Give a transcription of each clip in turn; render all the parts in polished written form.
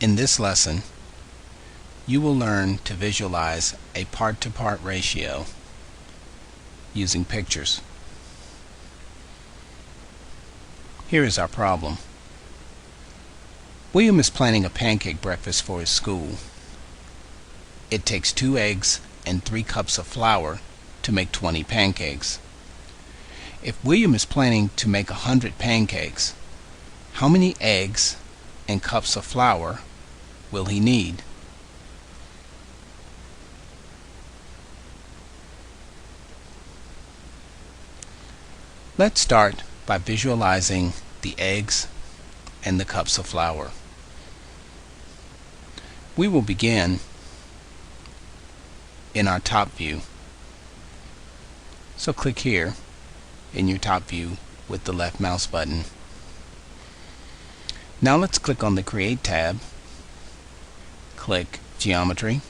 In this lesson, you will learn to visualize a part-to-part ratio using pictures. Here is our problem. William is planning a pancake breakfast for his school. It takes 2 eggs and 3 cups of flour to make 20 pancakes. If William is planning to make 100 pancakes, how many eggs and cups of flour will he need? Let's start by visualizing the eggs and the cups of flour. We will begin in our top view. So click here in your top view with the left mouse button. Now let's click on the Create tab. Click Geometry.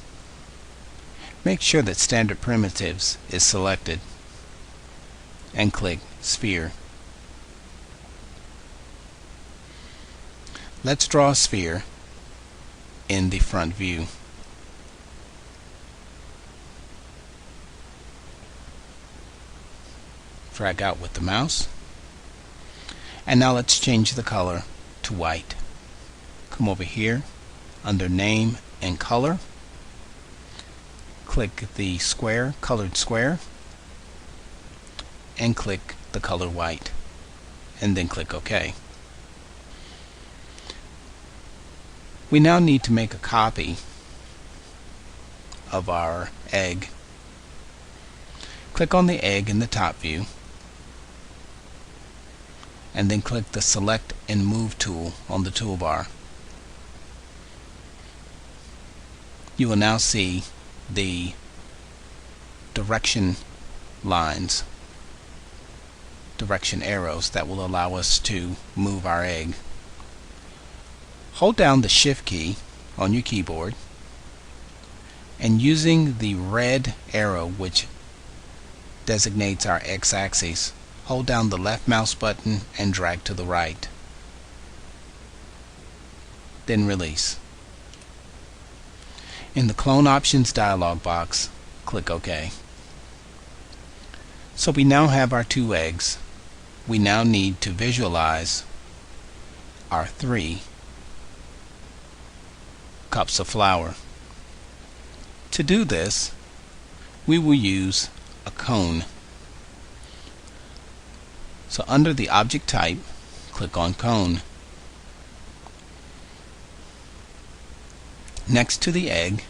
Make sure that Standard Primitives is selected and click Sphere. Let's draw a sphere in the front view. Drag out with the mouse. And now let's change the color to white. Come over here under Name and Color. Click the square, colored square, and click the color white, and then click OK. We now need to make a copy of our egg. Click on the egg in the top view, and then click the Select and Move tool on the toolbar. You will now see the direction lines, direction arrows that will allow us to move our egg. Hold down the Shift key on your keyboard, and using the red arrow which designates our x-axis, hold down the left mouse button and drag to the right. Then release. In the Clone Options dialog box, click OK. So we now have our 2 eggs. We now need to visualize our 3 cups of flour. To do this, we will use a cone. So under the object type, click on Cone. Next to the egg,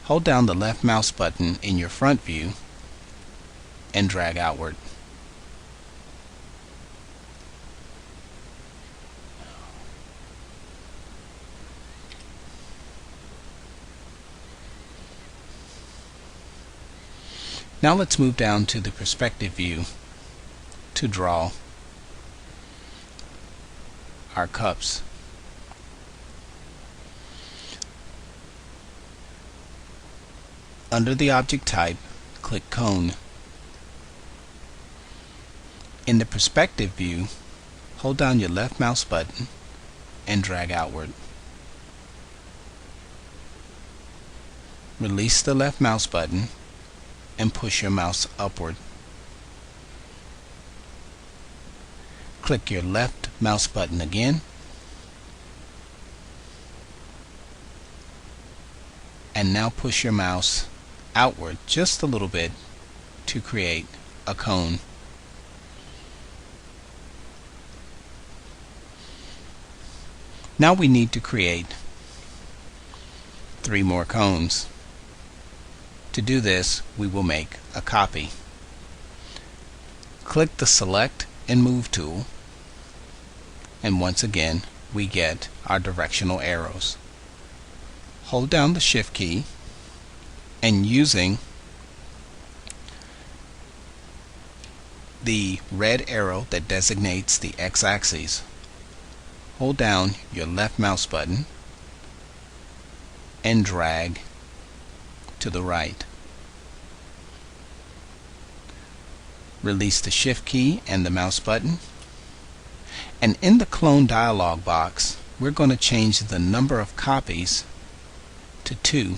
hold down the left mouse button in your front view and drag outward. Now let's move down to the perspective view to draw our cups. Under the object type, click Cone. In the perspective view, hold down your left mouse button and drag outward. Release the left mouse button and push your mouse upward. Click your left mouse button again and now push your mouse outward just a little bit to create a cone. Now we need to create 3 more cones. To do this, we will make a copy. Click the Select and Move tool, and once again we get our directional arrows. Hold down the Shift key, and using the red arrow that designates the x-axis, hold down your left mouse button and drag to the right. Release the Shift key and the mouse button. And in the clone dialog box, we're going to change the number of copies to 2.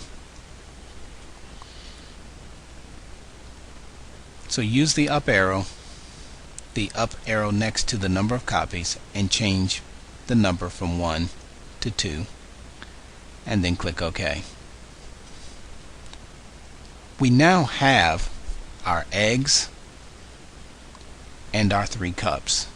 So use the up arrow next to the number of copies, and change the number from 1 to 2, and then click OK. We now have our eggs and our 3 cups.